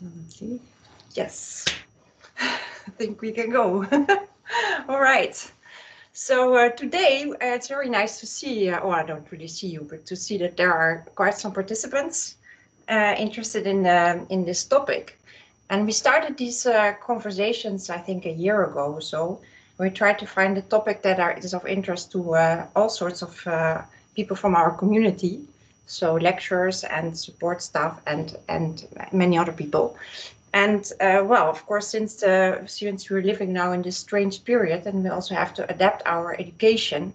Let's see. Yes, I think we can go. All right. So today it's very nice to see, well, I don't really see you, but to see that there are quite some participants interested in this topic. And we started these conversations, I think, a year ago or so. We tried to find a topic that is of interest to all sorts of people from our community. So lecturers and support staff and many other people. And well, of course, since we're living now in this strange period and we also have to adapt our education,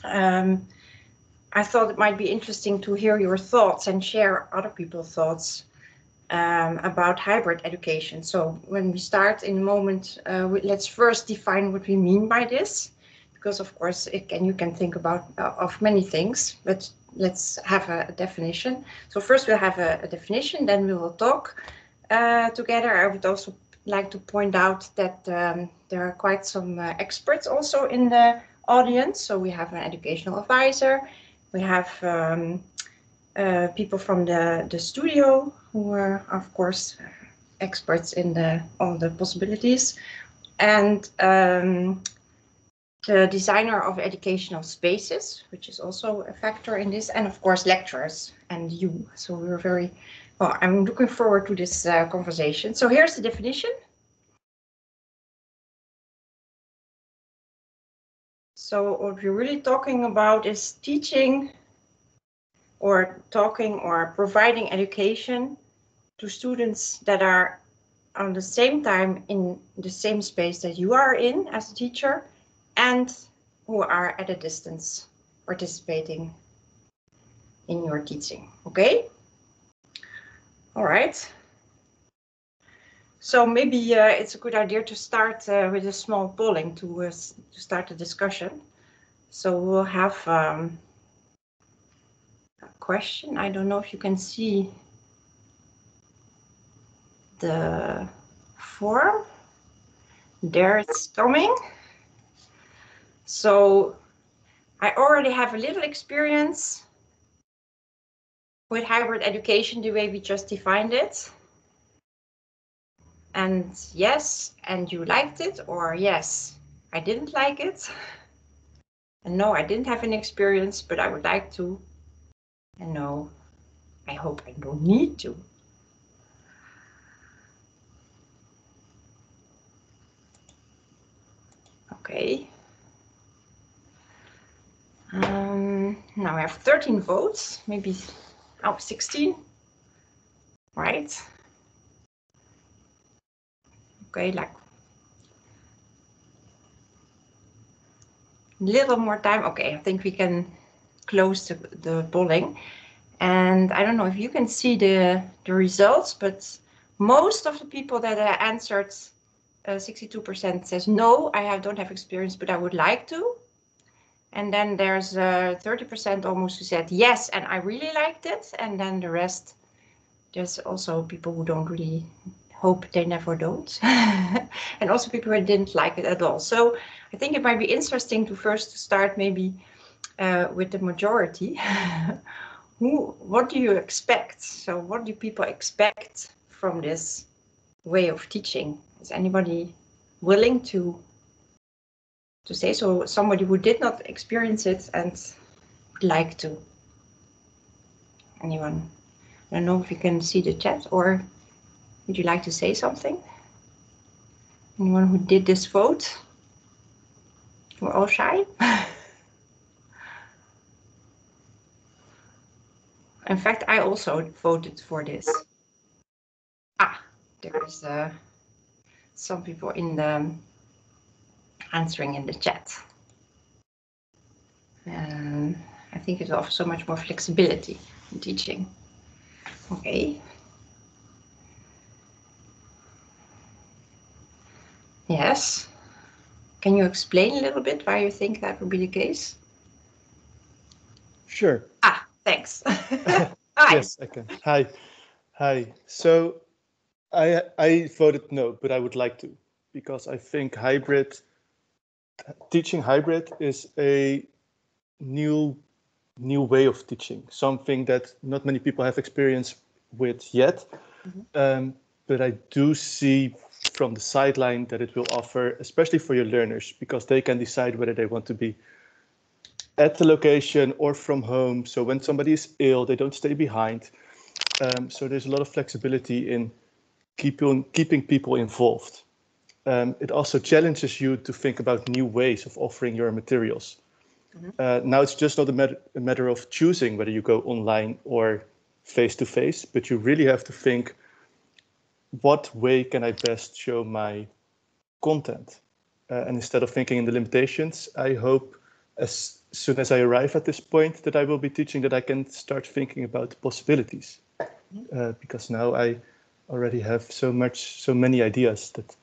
I thought it might be interesting to hear your thoughts and share other people's thoughts about hybrid education. So when we start in a moment, let's first define what we mean by this, because of course you can think about of many things, but let's have a definition. So first we'll have a definition, then we will talk together. I would also like to point out that there are quite some experts also in the audience. So we have an educational advisor, we have people from the studio who are, of course, experts in all the possibilities, and the designer of educational spaces, which is also a factor in this, and of course lecturers and you. So we're very, well, I'm looking forward to this conversation. So here's the definition. So what we're really talking about is teaching or providing education to students that are on the same time in the same space that you are in as a teacher, and who are at a distance participating in your teaching. Okay? All right. So maybe it's a good idea to start with a small polling to start the discussion. So we'll have a question. I don't know if you can see the form. There it's coming. So I already have a little experience with hybrid education, the way we just defined it. And yes, and you liked it, or yes, I didn't like it. And no, I didn't have an experience, but I would like to. And no, I hope I don't need to. Okay. Now we have 13 votes, maybe 16, right? Okay, like a little more time. Okay, I think we can close the polling. And I don't know if you can see the results, but most of the people that answered, 62% says no, don't have experience, but I would like to. And then there's 30% almost who said yes, and I really liked it. And then the rest, there's also people who don't really hope they never don't. And also people who didn't like it at all. So I think it might be interesting to first start maybe with the majority. What do you expect? So what do people expect from this way of teaching? Is anybody willing to say so? Somebody who did not experience it and would like to. Anyone? I don't know if you can see the chat, or would you like to say something? Anyone who did this vote? We're all shy. In fact, I also voted for this. There is some people in the answering in the chat. I think it offers so much more flexibility in teaching. Okay. Yes. Can you explain a little bit why you think that would be the case? Sure. Thanks. Yes, I can. Hi. So I voted no, but I would like to, because I think teaching hybrid is a new way of teaching, something that not many people have experience with yet. But I do see from the sideline that it will offer, especially for your learners, because they can decide whether they want to be at the location or from home. So when somebody is ill, they don't stay behind. So there's a lot of flexibility in keeping people involved. It also challenges you to think about new ways of offering your materials. Now it's just not a matter of choosing whether you go online or face-to-face, but you really have to think, what way can I best show my content? And instead of thinking in the limitations, I hope as soon as I arrive at this point that I will be teaching, that I can start thinking about the possibilities. Because now I already have so many ideas that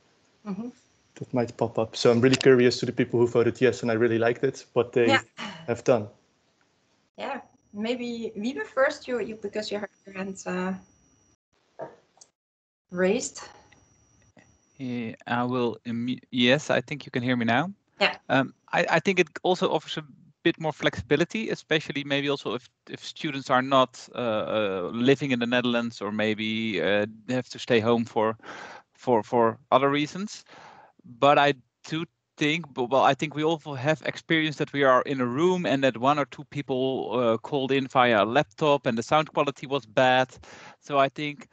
that might pop up. So I'm really curious to the people who voted yes, and I really liked it, what they have done. Yeah, maybe Wiebe first, you because you have your hands raised. Yeah, I will. Yes, I think you can hear me now. Yeah. I think it also offers a bit more flexibility, especially maybe also if students are not living in the Netherlands, or maybe they have to stay home for other reasons. But I do think, well, I think we also have experienced that we are in a room and that one or two people called in via a laptop and the sound quality was bad. So I think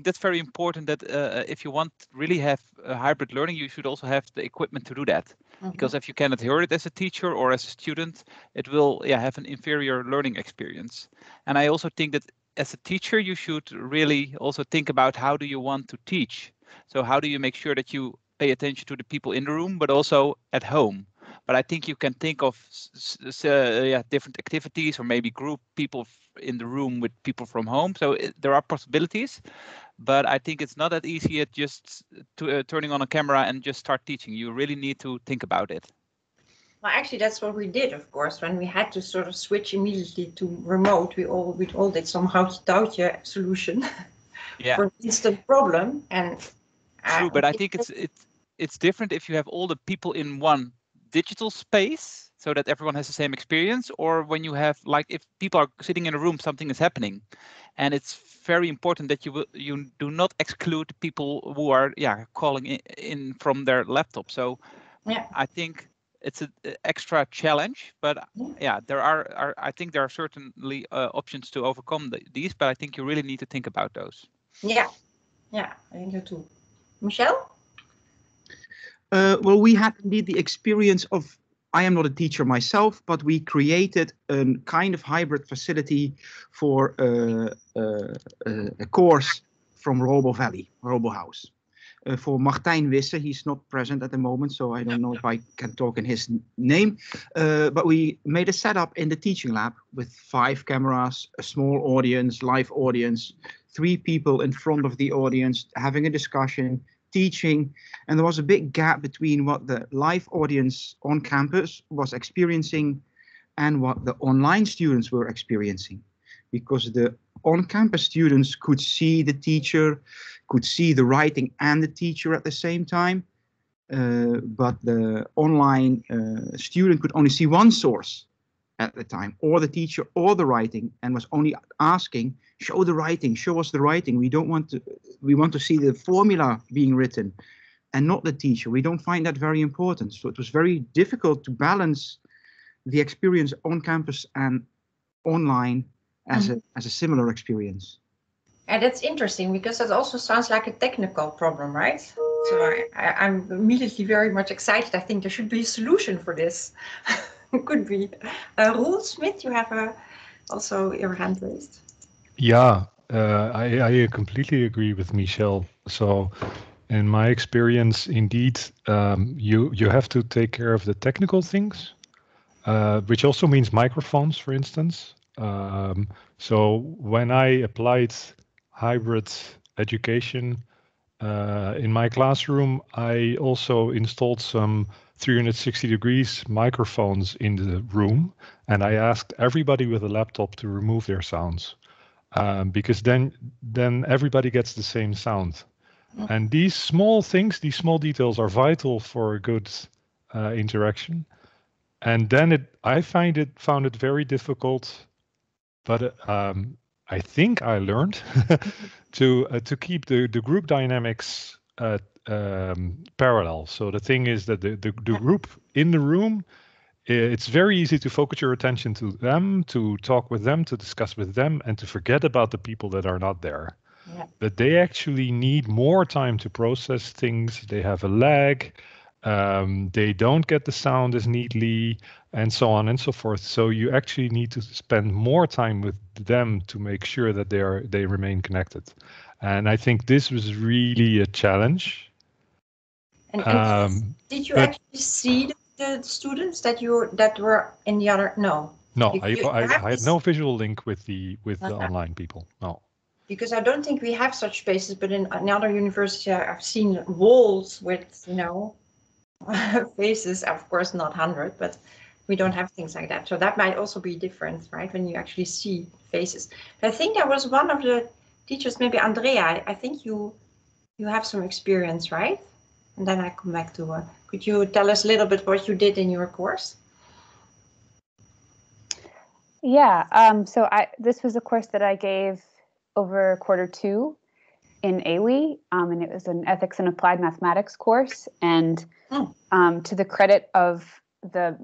that's very important, that if you want really have a hybrid learning, you should also have the equipment to do that. Because if you cannot hear it as a teacher or as a student, it will have an inferior learning experience. And I also think that as a teacher, you should really also think about how do you want to teach. So how do you make sure that you pay attention to the people in the room, but also at home? But I think you can think of different activities, or maybe group people in the room with people from home. So there are possibilities, but I think it's not that easy at just turning on a camera and just start teaching. You really need to think about it. Well, actually, that's what we did, of course, when we had to sort of switch immediately to remote. We all did some houtje-touwtje solution for instant problem. And true, but I think it's different if you have all the people in one digital space so that everyone has the same experience, or when you have, like, if people are sitting in a room, something is happening, and it's very important that you do not exclude people who are calling in from their laptop. So I think it's an extra challenge, but there are I think there are certainly options to overcome these, but I think you really need to think about those. Yeah, I think so too. Michelle? Well, we had indeed the experience of, I am not a teacher myself, but we created a kind of hybrid facility for a course from Robo House. For Martijn Wisse, he's not present at the moment, so I don't know if I can talk in his name. But we made a setup in the teaching lab with 5 cameras, a small audience, live audience, 3 people in front of the audience having a discussion, teaching, and there was a big gap between what the live audience on campus was experiencing and what the online students were experiencing, because the on-campus students could see the teacher, could see the writing and the teacher at the same time, but the online student could only see one source at the time, or the teacher or the writing, and was only asking, show the writing, show us the writing. We want to see the formula being written and not the teacher. We don't find that very important. So it was very difficult to balance the experience on campus and online as a similar experience. And that's interesting, because that also sounds like a technical problem, right? So I'm immediately very much excited. I think there should be a solution for this. Could be. Roel Smit, you have also your hand raised. Yeah, I completely agree with Michelle. So in my experience, indeed, you have to take care of the technical things, which also means microphones, for instance. So when I applied hybrid education in my classroom, I also installed some 360 degrees microphones in the room, and I asked everybody with a laptop to remove their sounds, because then everybody gets the same sound. And these small things, these small details are vital for a good interaction. And then I found it very difficult, but I think I learned to keep the group dynamics parallel. So the thing is that the group in the room, it's very easy to focus your attention to them, to talk with them, to discuss with them, and to forget about the people that are not there. Yeah. But they actually need more time to process things. They have a lag. They don't get the sound as neatly, and so on and so forth. So you actually need to spend more time with them to make sure that they remain connected. And I think this was really a challenge. And did you actually see the students that were in the other? No. No, You I had this- no visual link with the online people. No. Because I don't think we have such spaces, but in another university, I've seen walls with, faces. Of course, not 100, but we don't have things like that. So that might also be different, right? When you actually see faces. But I think there was one of the teachers, maybe Andrea. I think you have some experience, right? And then I come back to. Could you tell us a little bit what you did in your course? Yeah. So this was a course that I gave over Q2 in AWE, and it was an ethics and applied mathematics course. And to the credit of the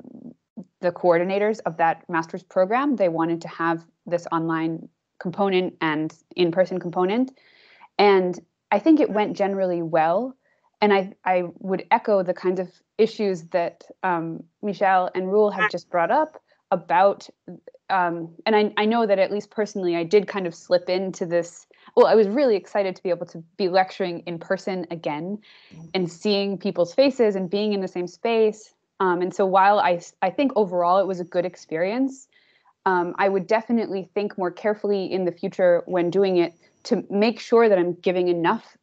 coordinators of that master's program, they wanted to have this online component and in-person component. And I think it went generally well. And I would echo the kinds of issues that Michel and Roel have just brought up about, and I know that at least personally, I did kind of slip into this. Well, I was really excited to be able to be lecturing in person again and seeing people's faces and being in the same space. And so while I think overall it was a good experience, I would definitely think more carefully in the future when doing it to make sure that I'm giving enough,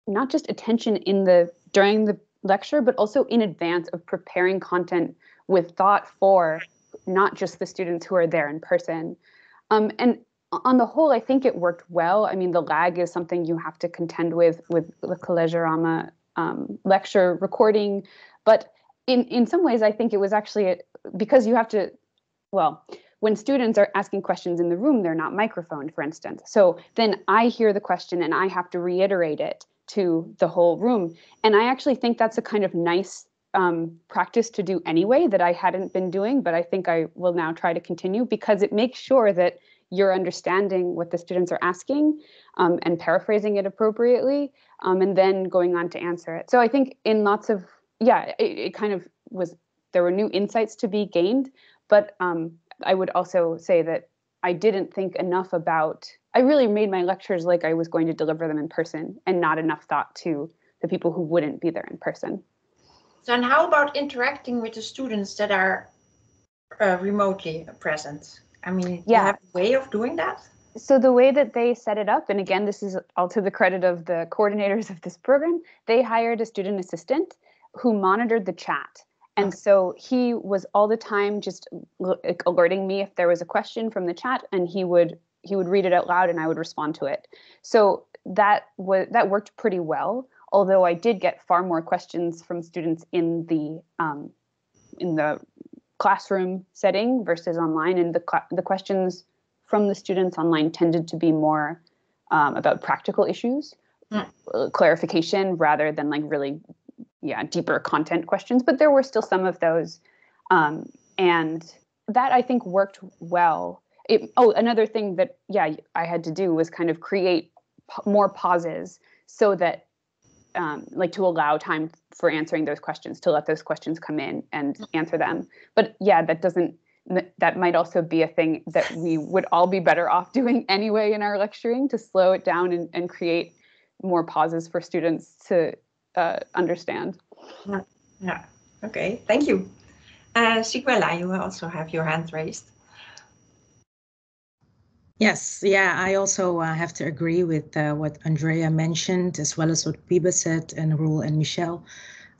not just attention during the lecture, but also in advance of preparing content with thought for not just the students who are there in person. And on the whole, I think it worked well. I mean, the lag is something you have to contend with the Collegiorama lecture recording. But in some ways, I think it was actually because you have to, when students are asking questions in the room, they're not microphoned, for instance. So then I hear the question and I have to reiterate it to the whole room. And I actually think that's a kind of nice practice to do anyway that I hadn't been doing, but I think I will now try to continue because it makes sure that you're understanding what the students are asking and paraphrasing it appropriately and then going on to answer it. So I think in lots of, it kind of was, there were new insights to be gained, but I would also say that I didn't think enough about, I really made my lectures like I was going to deliver them in person and not enough thought to the people who wouldn't be there in person. So, and how about interacting with the students that are remotely present? I mean, do you have a way of doing that? So the way that they set it up, and again, this is all to the credit of the coordinators of this program, they hired a student assistant who monitored the chat. And so he was all the time just alerting me if there was a question from the chat, and he would read it out loud and I would respond to it. So that worked pretty well, although I did get far more questions from students in the classroom setting versus online, and the questions from the students online tended to be more about practical issues, clarification rather than really deeper content questions, but there were still some of those. And that I think worked well. Another thing that, I had to do was kind of create more pauses so that to allow time for answering those questions, to let those questions come in and answer them. But that might also be a thing that we would all be better off doing anyway in our lecturing, to slow it down and create more pauses for students to understand. Yeah. Okay. Thank you. Siguela, you also have your hand raised. Yes. Yeah. I also have to agree with what Andrea mentioned, as well as what Biba said, and Roel and Michel,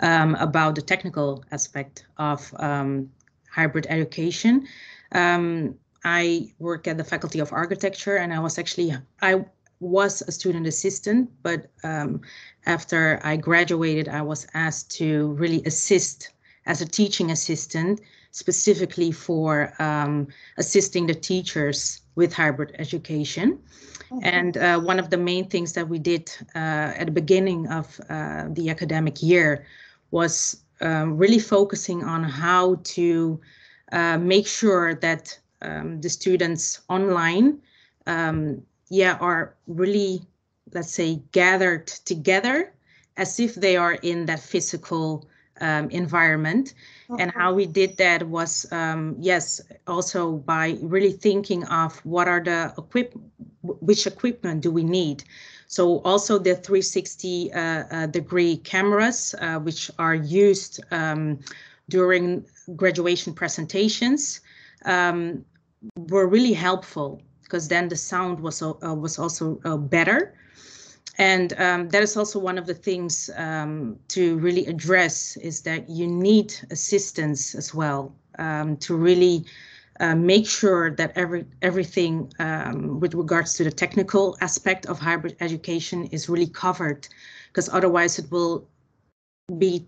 about the technical aspect of hybrid education. I work at the Faculty of Architecture, and I was a student assistant, but after I graduated, I was asked to really assist as a teaching assistant, specifically for assisting the teachers with hybrid education. And one of the main things that we did at the beginning of the academic year was really focusing on how to make sure that the students online are really, let's say, gathered together as if they are in that physical environment. And how we did that was, also by really thinking of what are the which equipment do we need. So also the 360 degree cameras, which are used during graduation presentations, were really helpful, because then the sound was also better. And that is also one of the things to really address, is that you need assistance as well to really make sure that everything with regards to the technical aspect of hybrid education is really covered, because otherwise it will be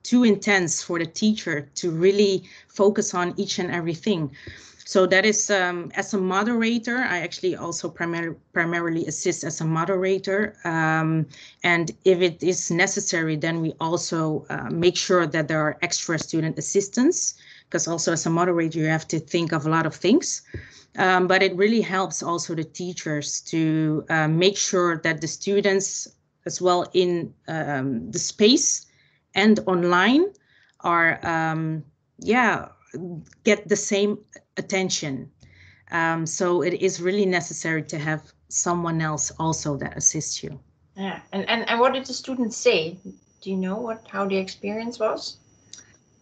too intense for the teacher to really focus on each and everything. So that is, as a moderator, I actually also primarily assist as a moderator. And if it is necessary, then we also make sure that there are extra student assistants, because also as a moderator, you have to think of a lot of things. But it really helps also the teachers to make sure that the students as well in the space and online are, get the same attention. So it is really necessary to have someone else also that assists you. Yeah, and what did the students say? Do you know how the experience was?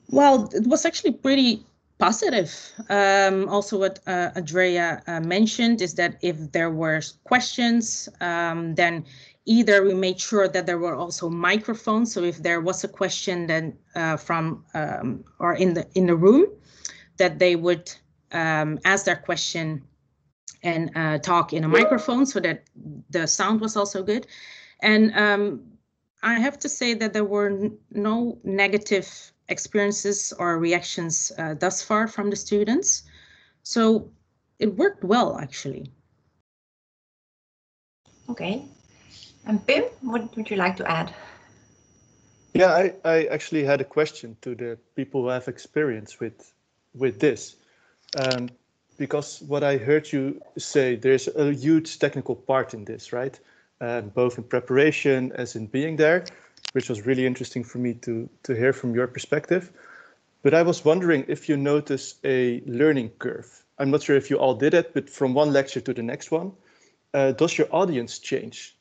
Well, it was actually pretty positive. Also what Andrea mentioned is that if there were questions, then either we made sure that there were also microphones. So if there was a question then from or in the room, that they would ask their question and talk in a microphone, so that the sound was also good. And I have to say that there were no negative experiences or reactions thus far from the students. So it worked well, actually. Okay. And Pim, what would you like to add? Yeah, I actually had a question to the people who have experience with this. Because what I heard you say, there's a huge technical part in this, right? Both in preparation as in being there, which was really interesting for me to hear from your perspective. But I was wondering if you notice a learning curve. I'm not sure if you all did it, but from one lecture to the next one, does your audience change?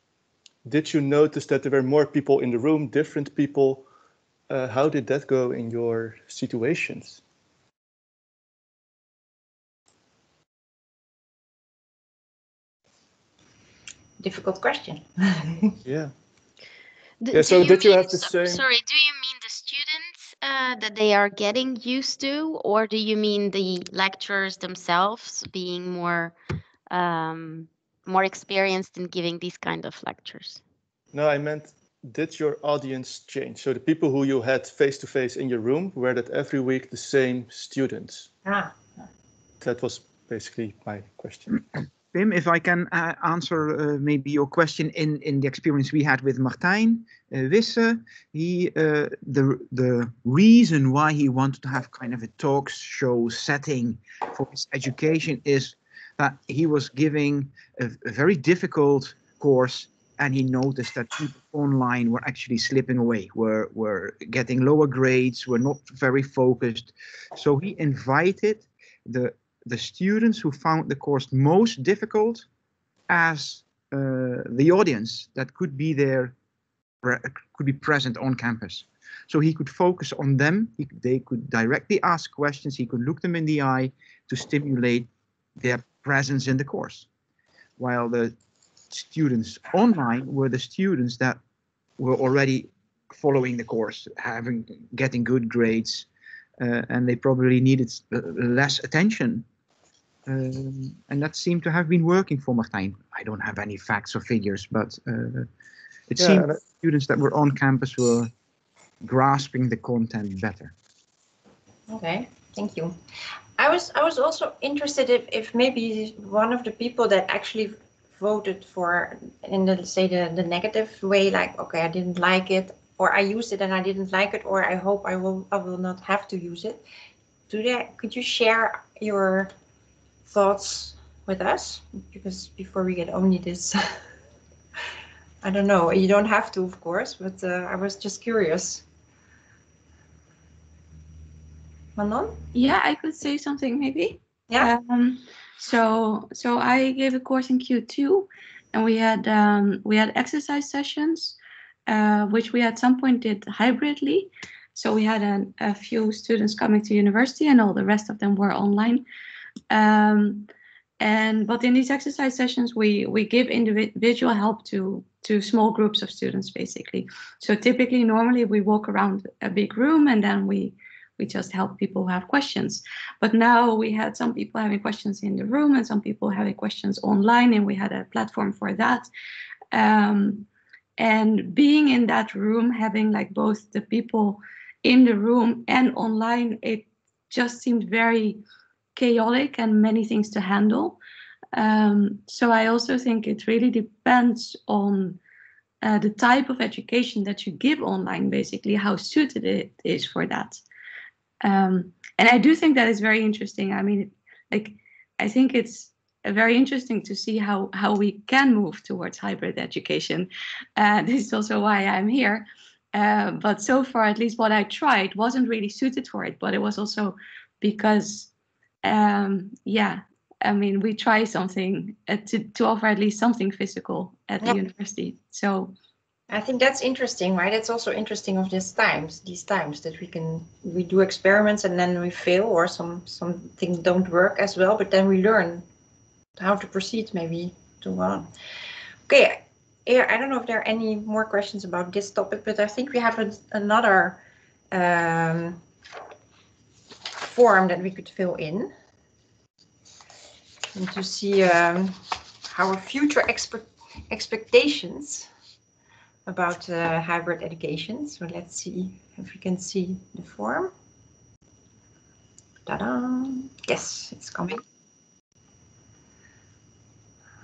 Did you notice that there were more people in the room, different people? How did that go in your situations? Difficult question. Yeah. So did you have the same? Sorry, do you mean the students that they are getting used to, or do you mean the lecturers themselves being more experienced in giving these kind of lectures? No, I meant, did your audience change? So the people who you had face-to-face in your room, were that every week the same students? That was basically my question. Pim, if I can answer maybe your question in the experience we had with Martijn Wisse, the reason why he wanted to have kind of a talk show setting for his education is that he was giving a very difficult course, and he noticed that people online were actually slipping away, were getting lower grades, were not very focused. So he invited the students who found the course most difficult as the audience that could be there, could be present on campus. So he could focus on them. They could directly ask questions. He could look them in the eye to stimulate their presence in the course. While the students online were the students that were already following the course, getting good grades, and they probably needed less attention. And that seemed to have been working for Martijn. I don't have any facts or figures, but it seemed students that were on campus were grasping the content better. Okay, thank you. I was also interested if maybe one of the people that actually voted for in the, say, the negative way, like, okay, I didn't like it, or I used it and I didn't like it, or I hope I will not have to use it. Could you share your thoughts with us? Because before we get only this, I don't know, you don't have to, of course, but I was just curious. Manon? Yeah, I could say something maybe. Yeah. So I gave a course in Q2, and we had exercise sessions, which we at some point did hybridly. So we had a few students coming to university, and all the rest of them were online. But in these exercise sessions, we give individual help to small groups of students, basically. So typically, normally we walk around a big room, and then we just help people who have questions. But now we had some people having questions in the room and some people having questions online, and we had a platform for that. And being in that room, having like both the people in the room and online, it just seemed very chaotic and many things to handle. So I also think it really depends on the type of education that you give online, basically, how suited it is for that. And I do think that is very interesting. I mean, like, I think it's very interesting to see how we can move towards hybrid education. This is also why I'm here. But so far, at least what I tried wasn't really suited for it. But it was also because, I mean, we try something to offer at least something physical at the university. So I think that's interesting, right? It's also interesting of these times that we do experiments and then we fail, or some things don't work as well, but then we learn how to proceed, maybe to go on. Okay, I don't know if there are any more questions about this topic, but I think we have another form that we could fill in and to see our future expectations about hybrid education. So let's see if we can see the form. Ta-da! Yes, it's coming.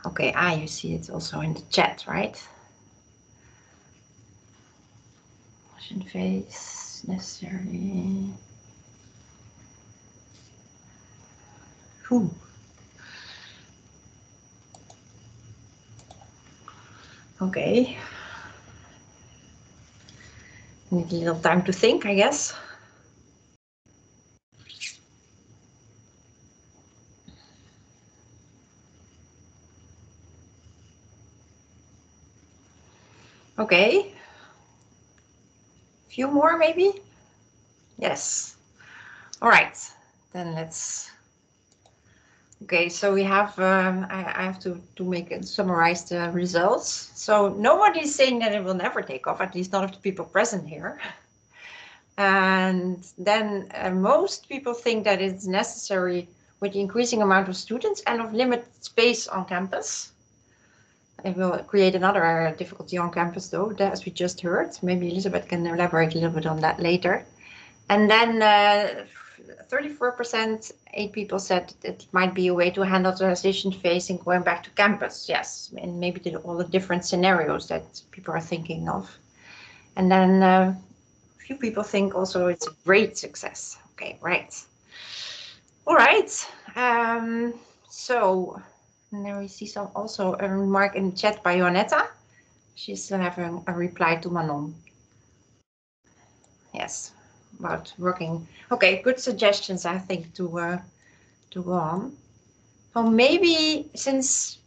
Okay, you see it's also in the chat, right? Motion face necessary. Whew. Okay. Need a little time to think, I guess. Okay. A few more, maybe? Yes. All right. Then let's. Okay, so we have. I have to summarize the results. So nobody's saying that it will never take off. At least none of the people present here. And then most people think that it's necessary with the increasing amount of students and of limited space on campus. It will create another difficulty on campus, though, as we just heard. Maybe Elizabeth can elaborate a little bit on that later. And then 34%, 8 people said it might be a way to handle the transition phase and going back to campus. Yes, and maybe all the different scenarios that people are thinking of. And then few people think also it's a great success. Okay, right. All right. So now we see some also a remark in the chat by Jonetta. She's having a reply to Manon. Yes, about working. Okay, good suggestions, I think, to go on. So maybe since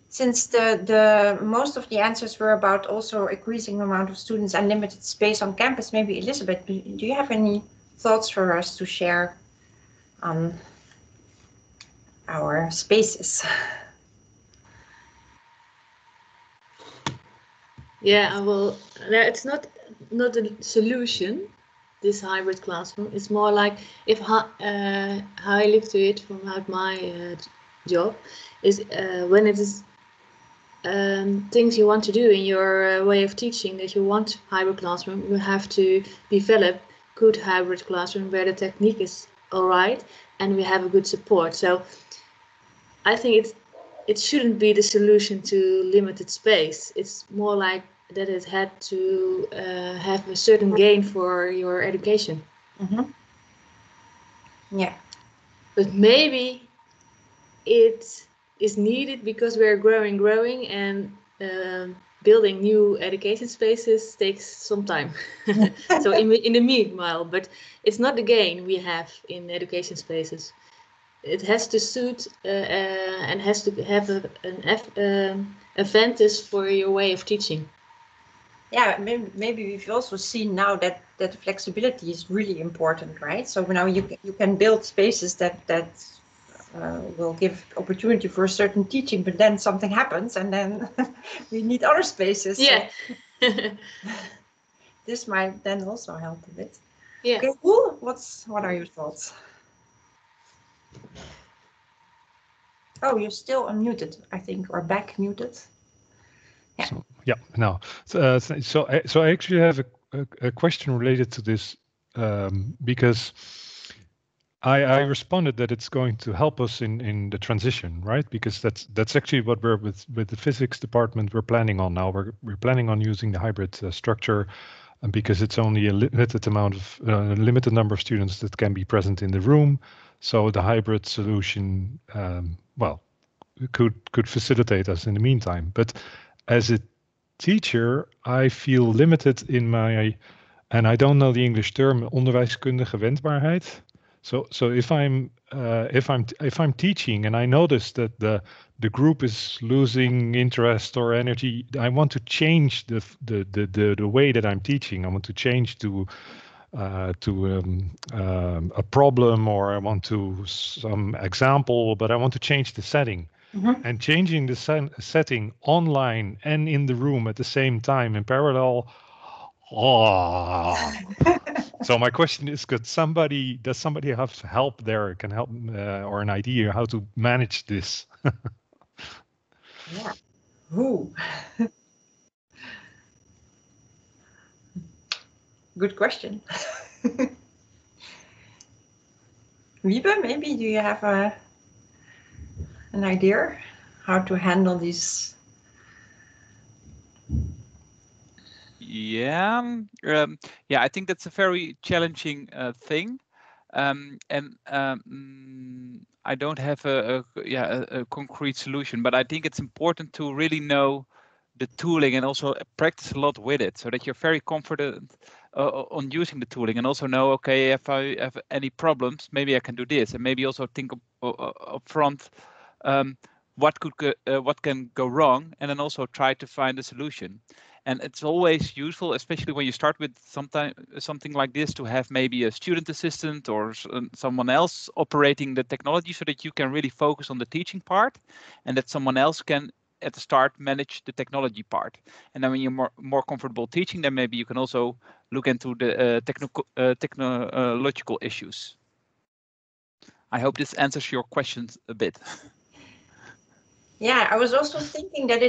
the most of the answers were about also increasing the amount of students and limited space on campus, maybe Elizabeth, do you have any thoughts for us to share on our spaces? Yeah, well, it's not a solution, this hybrid classroom. It's more like how I look to it from my job is when it is things you want to do in your way of teaching, that you want hybrid classroom, you have to develop good hybrid classroom where the technique is all right and we have a good support. So I think it shouldn't be the solution to limited space. It's more like that it had to have a certain gain for your education. Mm-hmm. Yeah. But maybe it is needed because we're growing and building new education spaces takes some time. So in the meanwhile, but it's not the gain we have in education spaces. It has to suit and has to have an advantage for your way of teaching. Yeah, maybe we've also seen now that flexibility is really important, right? So now you can build spaces that will give opportunity for a certain teaching, but then something happens and then we need other spaces. Yeah. So this might then also help a bit. Yeah. Okay, cool. What are your thoughts? Oh, you're still unmuted, I think, or back muted. Yeah. So, yeah. No. So I actually have a question related to this because I responded that it's going to help us in the transition, right? Because that's actually what we're with the physics department we're planning on now. We're planning on using the hybrid structure, and because it's only a limited amount of limited number of students that can be present in the room, so the hybrid solution, well, could facilitate us in the meantime. But as a teacher, I feel limited in my, and I don't know the English term, onderwijskundige wendbaarheid. So if I'm teaching and I notice that the group is losing interest or energy, I want to change the way that I'm teaching. I want to change to a problem, or I want to some example, but I want to change the setting. Mm-hmm. And changing the setting online and in the room at the same time in parallel. So my question is, does somebody have help there? Can help or an idea how to manage this? Yeah. Who? Good question. Wiebe, maybe do you have an idea how to handle these? Yeah, yeah, I think that's a very challenging thing, and I don't have a concrete solution, but I think it's important to really know the tooling and also practice a lot with it, so that you're very confident on using the tooling, and also know, okay, if I have any problems, maybe I can do this, and maybe also think up front what can go wrong, and then also try to find a solution. And it's always useful, especially when you start with something like this, to have maybe a student assistant or someone else operating the technology, so that you can really focus on the teaching part, and that someone else can at the start manage the technology part. And then when you're more comfortable teaching, then maybe you can also look into the technological issues. I hope this answers your questions a bit. Yeah, I was also thinking that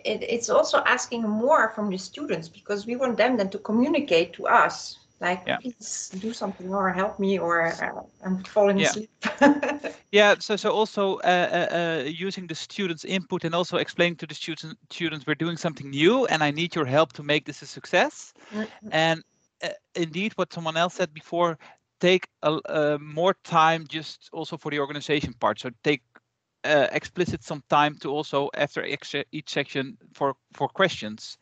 it's also asking more from the students, because we want them then to communicate to us, like, yeah, please do something or help me, or I'm falling asleep. Yeah, so also using the students' input and also explaining to the students we're doing something new and I need your help to make this a success. Mm-hmm. And indeed, what someone else said before, take more time just also for the organization part. So take explicit some time to also after each section for questions.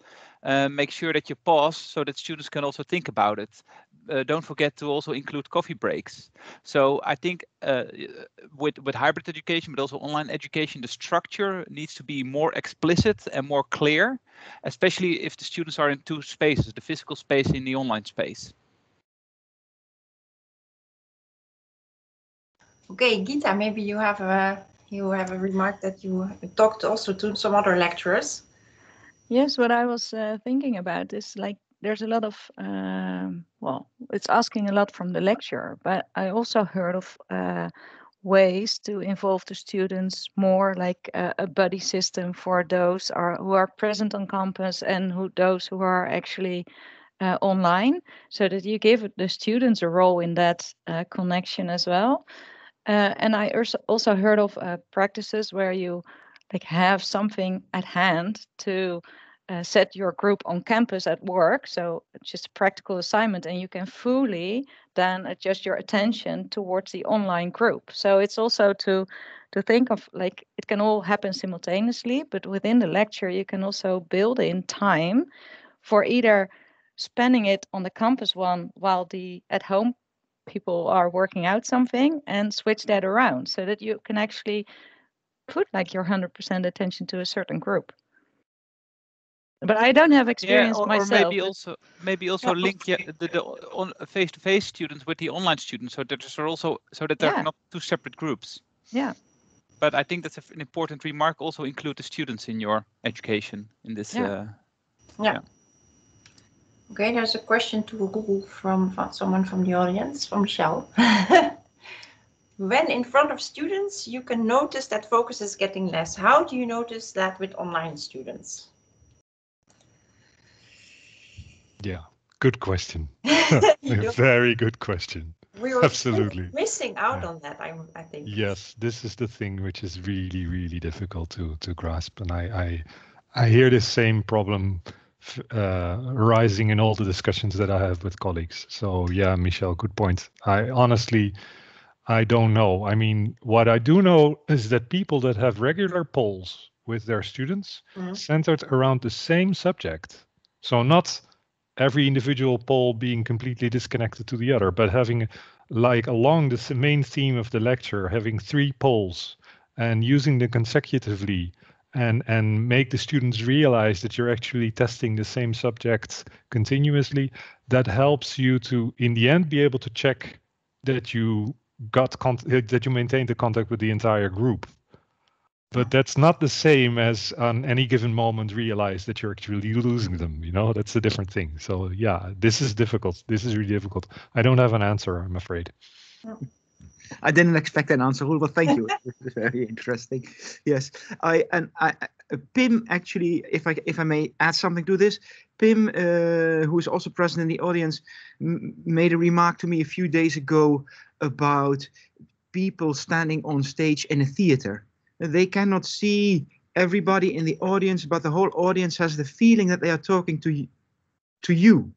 Make sure that you pause so that students can also think about it. Don't forget to also include coffee breaks. So I think with hybrid education, but also online education, the structure needs to be more explicit and more clear, especially if the students are in two spaces, the physical space and the online space. Okay, Gita, maybe you have a remark that you talked also to some other lecturers. Yes, what I was thinking about is, like, there's a lot of, well, it's asking a lot from the lecturer, but I also heard of ways to involve the students more, like a buddy system for those who are present on campus and those who are actually online, so that you give the students a role in that connection as well. And I also heard of practices where you like have something at hand to set your group on campus at work. So it's just a practical assignment, and you can fully then adjust your attention towards the online group. So it's also to think of like it can all happen simultaneously, but within the lecture you can also build in time for either spending it on the campus one while the at home people are working out something, and switch that around so that you can actually put like your 100% attention to a certain group. But I don't have experience myself. Or maybe also link the on face-to-face students with the online students, so that there's also they're not two separate groups. Yeah. But I think that's an important remark. Also include the students in your education in this. Yeah. Okay, there's a question to Google from someone from the audience, from Michelle. When in front of students, you can notice that focus is getting less. How do you notice that with online students? Yeah, good question. Very good question. We were absolutely missing out on that, I think. Yes, this is the thing which is really, really difficult to grasp. And I hear this same problem rising in all the discussions that I have with colleagues. So yeah, Michelle, good point. I don't know. I mean, what I do know is that people that have regular polls with their students centered around the same subject. So not every individual poll being completely disconnected to the other, but having like along the main theme of the lecture, having 3 polls and using them consecutively and make the students realize that you're actually testing the same subject continuously. That helps you to, in the end, be able to check that you that you maintain the contact with the entire group. But that's not the same as on any given moment realize that you're actually losing them. You know, that's a different thing. So yeah, this is difficult. This is really difficult. I don't have an answer, I'm afraid. I didn't expect an answer, but thank you. It's very interesting. Yes, Pim, actually, if I may add something to this, Pim, who is also present in the audience, made a remark to me a few days ago about people standing on stage in a theater. They cannot see everybody in the audience, but the whole audience has the feeling that they are talking to you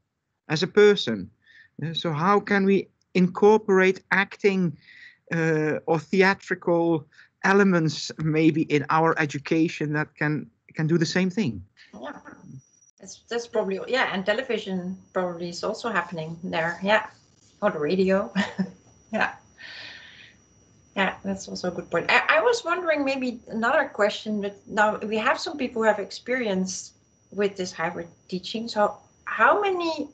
as a person. So how can we incorporate acting or theatrical elements maybe in our education that can do the same thing? Yeah, that's probably, and television probably is also happening there, or the radio. Yeah, that's also a good point. I was wondering maybe another question, but now we have some people who have experience with this hybrid teaching. So how many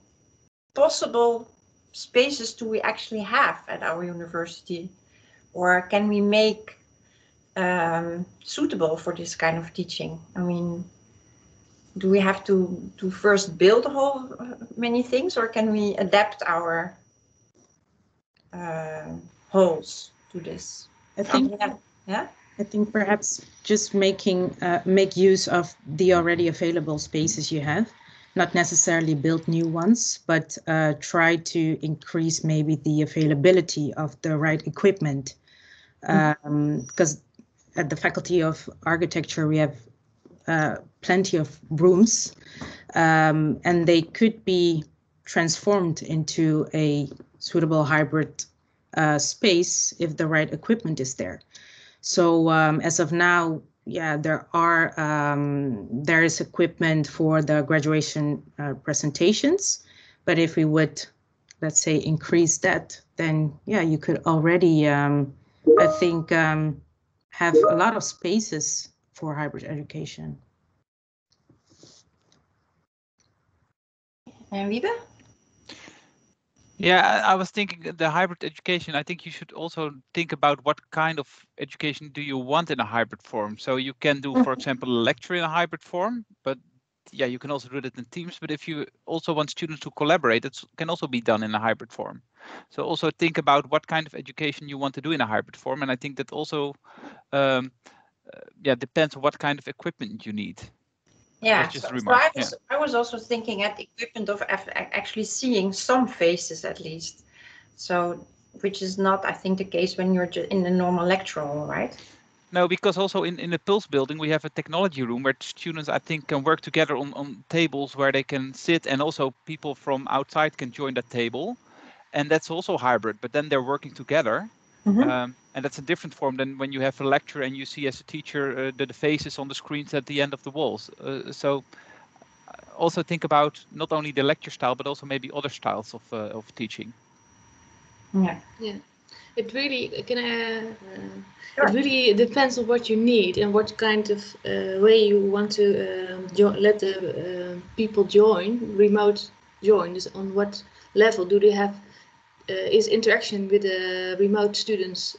possible spaces do we actually have at our university, or can we make suitable for this kind of teaching? I mean, do we have to first build a whole many things, or can we adapt our halls to this? I think perhaps just make use of the already available spaces you have, not necessarily build new ones, but try to increase maybe the availability of the right equipment. Because at the Faculty of Architecture, we have plenty of rooms, and they could be transformed into a suitable hybrid space if the right equipment is there. So as of now, there is equipment for the graduation presentations, but if we would, let's say, increase that, then you could already, I think, have a lot of spaces for hybrid education. And Wiebe? Yeah, I was thinking the hybrid education, I think you should also think about what kind of education do you want in a hybrid form. So you can do, for example, a lecture in a hybrid form, but you can also do it in teams. But if you also want students to collaborate, it can also be done in a hybrid form. So also think about what kind of education you want to do in a hybrid form. And I think that also depends on what kind of equipment you need. Yeah, That's just a so remark. I was also thinking at the equipment of actually seeing some faces at least. So, which is not, I think, the case when you're in the normal lecture hall, right? No, because also in the Pulse building, we have a technology room where students, I think, can work together on tables where they can sit, and also people from outside can join that table. And that's also hybrid, but then they're working together. And that's a different form than when you have a lecture and you see as a teacher the faces on the screens at the end of the walls. So also think about not only the lecture style, but also maybe other styles of teaching. Yeah. It really Sure. it really depends on what you need and what kind of way you want to let the people join, remote join. Dus on what level do they have? Is interaction with the remote students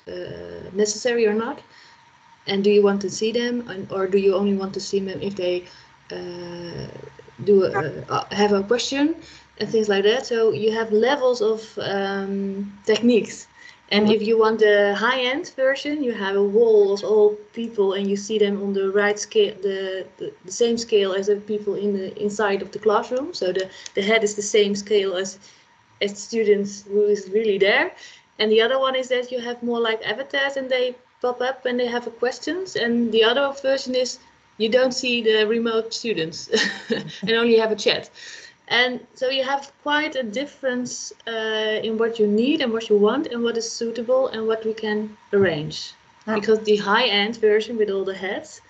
necessary or not? And do you want to see them, or do you only want to see them if they have a question and things like that? So you have levels of techniques. And if you want the high-end version, you have a wall of all people, and you see them on the right scale, the same scale as the people inside of the classroom. So the head is the same scale as students who is really there. And the other one is that you have more like avatars, and they pop up when they have questions. And the other version is you don't see the remote students and only have a chat. And so you have quite a difference in what you need and what you want and what is suitable and what we can arrange. Because the high-end version with all the heads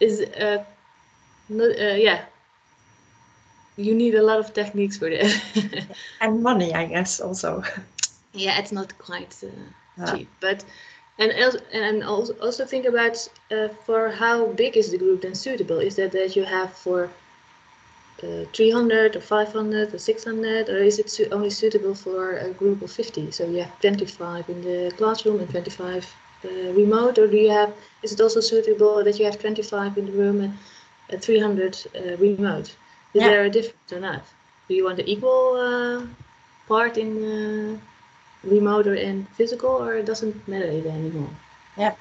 is, you need a lot of techniques for that. And money, I guess, also. Yeah, it's not quite cheap, but and also think about for how big is the group then suitable? Is that you have for 300 or 500 or 600, or is it only suitable for a group of 50? So you have 25 in the classroom and 25 remote, or is it also suitable that you have 25 in the room and 300 remote? Is there a difference or not? Do you want the equal part in remote or in physical, or it doesn't matter anymore? Yeah,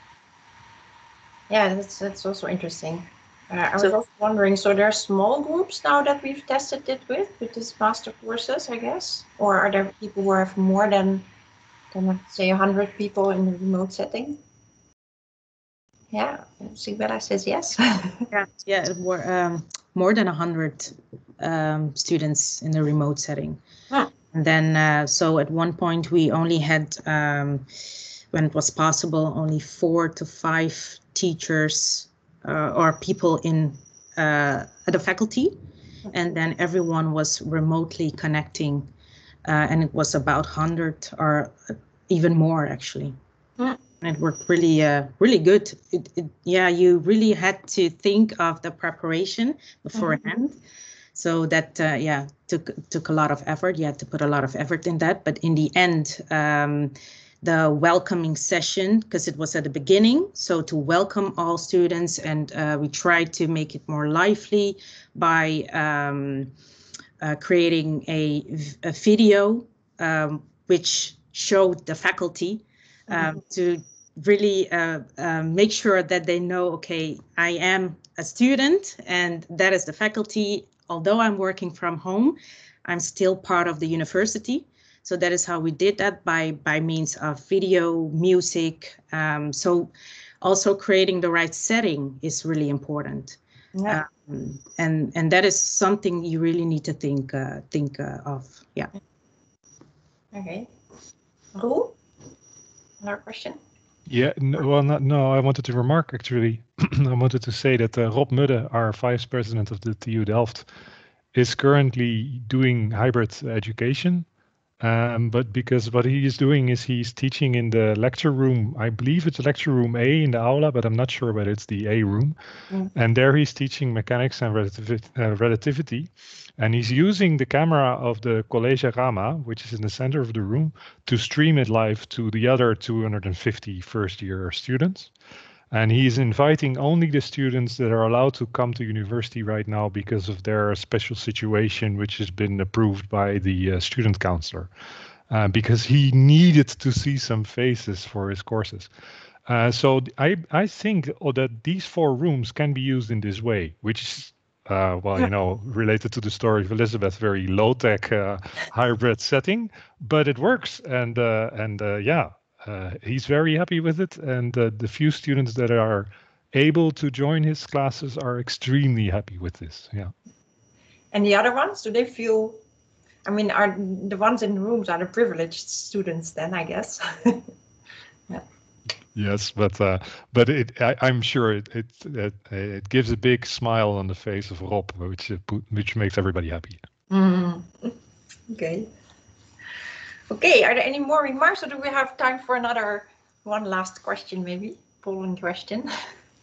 that's also interesting. I was also wondering, so there are small groups now that we've tested it with these master courses, I guess? Or are there people who have more than say 100 people in the remote setting? Yeah, Sigbella says yes. More than 100 students in the remote setting. And then, so at one point we only had, when it was possible, only 4 to 5 teachers or people in the faculty, and then everyone was remotely connecting, and it was about 100 or even more actually. And it worked really good. You really had to think of the preparation beforehand. So that took a lot of effort. You had to put a lot of effort in that, but in the end, the welcoming session, because it was at the beginning, so to welcome all students, and we tried to make it more lively by creating a video which showed the faculty to really make sure that they know, okay, I am a student and that is the faculty. Although I'm working from home, I'm still part of the university. So that is how we did that, by means of video, music. So also creating the right setting is really important. Yeah. And that is something you really need to think of. Yeah. Okay. Roel, another question? Yeah, no, I wanted to remark actually. I wanted to say that Rob Mudde, our vice president of the TU Delft, is currently doing hybrid education. But because what he is doing is he's teaching in the lecture room. I believe it's lecture room A in the aula, but I'm not sure whether it's the A room. And there he's teaching mechanics and relativity. And he's using the camera of the Collegia Rama, which is in the center of the room, to stream it live to the other 250 first-year students. And he's inviting only the students that are allowed to come to university right now because of their special situation, which has been approved by the student counselor, because he needed to see some faces for his courses. So I think that these 4 rooms can be used in this way, which is, well, you know, related to the story of Elizabeth, very low-tech hybrid setting, but it works. And yeah, he's very happy with it. And the few students that are able to join his classes are extremely happy with this. Yeah. And the other ones, do they feel, I mean, are the ones in the rooms are the privileged students then, I guess? Yeah. Yes, but I'm sure it gives a big smile on the face of Rob, which makes everybody happy. Mm. Okay. Okay, are there any more remarks, or do we have time for one last question, maybe? Polling question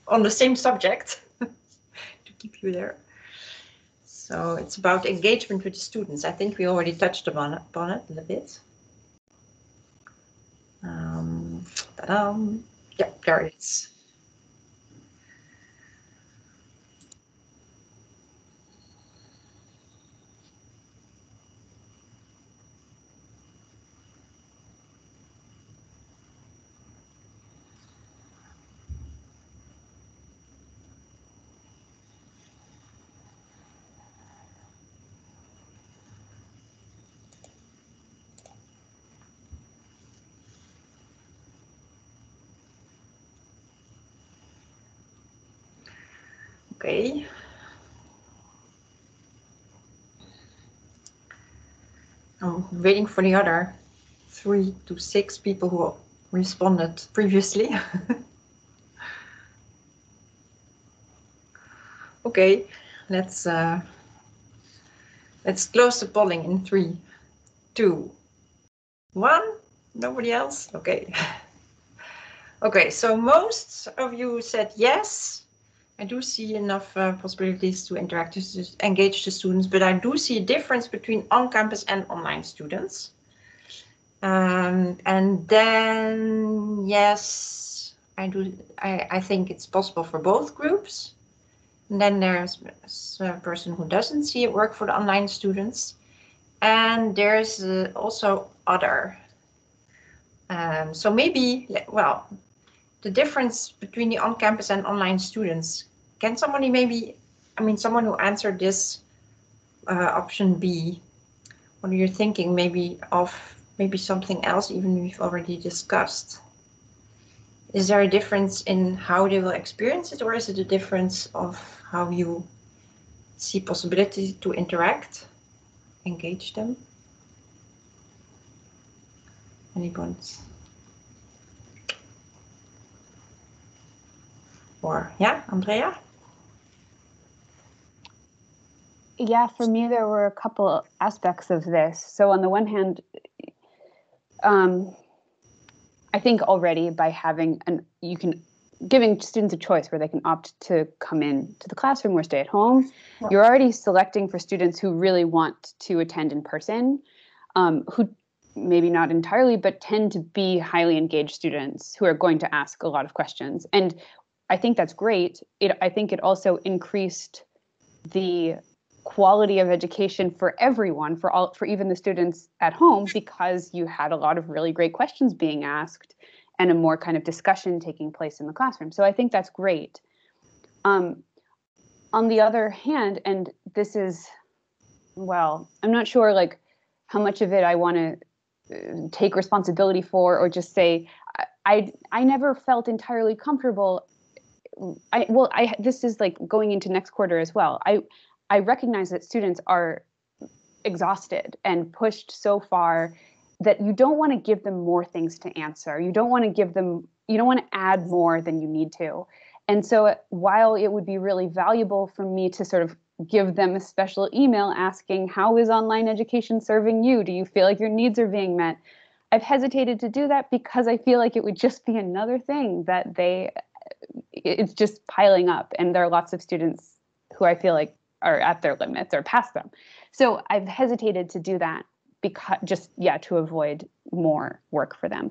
on the same subject to keep you there. So it's about engagement with the students. I think we already touched upon it a little bit. Yeah, there it is. Okay. I'm waiting for the other 3 to 6 people who responded previously. Okay, let's close the polling in 3, 2, 1. Nobody else? Okay. Okay, so most of you said yes. I do see enough possibilities to interact, to engage the students, but I do see a difference between on-campus and online students. And then, yes, I think it's possible for both groups. And then there's a person who doesn't see it work for the online students. And there's also other. So maybe, well, the difference between the on-campus and online students. Can somebody maybe, I mean, someone who answered this option B, what are you thinking maybe of something else even we've already discussed? Is there a difference in how they will experience it, or is it a difference of how you see possibility to interact, engage them? Anyone's? Or, yeah, Andrea? Yeah, for me, there were a couple aspects of this. So on the one hand, I think already by having giving students a choice where they can opt to come in to the classroom or stay at home, you're already selecting for students who really want to attend in person, who maybe not entirely, but tend to be highly engaged students who are going to ask a lot of questions. And I think that's great. I think it also increased the quality of education for everyone, for even the students at home, because you had a lot of really great questions being asked and a more kind of discussion taking place in the classroom. So I think that's great. On the other hand, and this is, well, I'm not sure like how much of it I want to take responsibility for, or just say, I never felt entirely comfortable. This is like going into next quarter as well. I recognize that students are exhausted and pushed so far that you don't want to give them more things to answer. You don't want to add more than you need to. And so while it would be really valuable for me to sort of give them a special email asking, how is online education serving you? Do you feel like your needs are being met? I've hesitated to do that because I feel like it would just be another thing that it's just piling up. And there are lots of students who I feel like are at their limits or past them. So I've hesitated to do that because to avoid more work for them.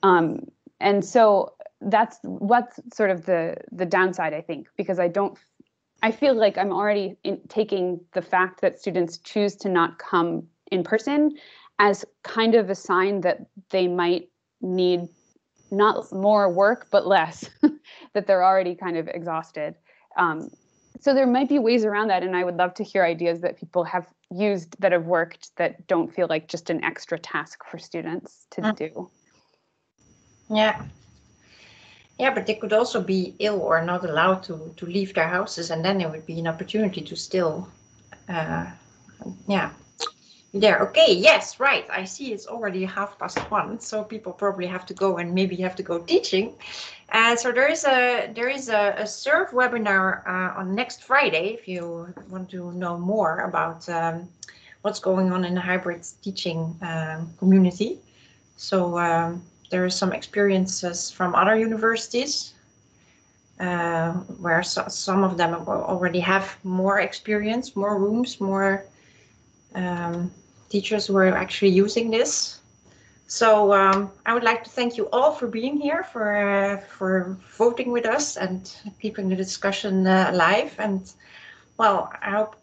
And so that's what's sort of the downside, I think, because I feel like I'm already taking the fact that students choose to not come in person as kind of a sign that they might need not more work, but less, that they're already kind of exhausted. So there might be ways around that, and I would love to hear ideas that people have used that have worked that don't feel like just an extra task for students to do. Yeah. Yeah, but they could also be ill or not allowed to leave their houses, and then there would be an opportunity to still, yeah. There, okay, yes, right. I see it's already 1:30, so people probably have to go and maybe have to go teaching. So there is a serve webinar on next Friday if you want to know more about what's going on in the hybrid teaching community. So there are some experiences from other universities where some of them already have more experience, more rooms, more teachers who are actually using this. So I would like to thank you all for being here, for voting with us and keeping the discussion alive. And well, I hope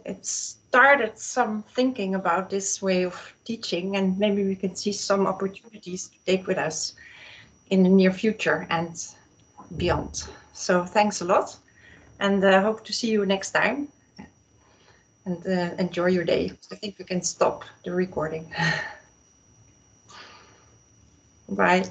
it started some thinking about this way of teaching, and maybe we can see some opportunities to take with us in the near future and beyond. So thanks a lot, and hope to see you next time. And enjoy your day. I think we can stop the recording. Bye.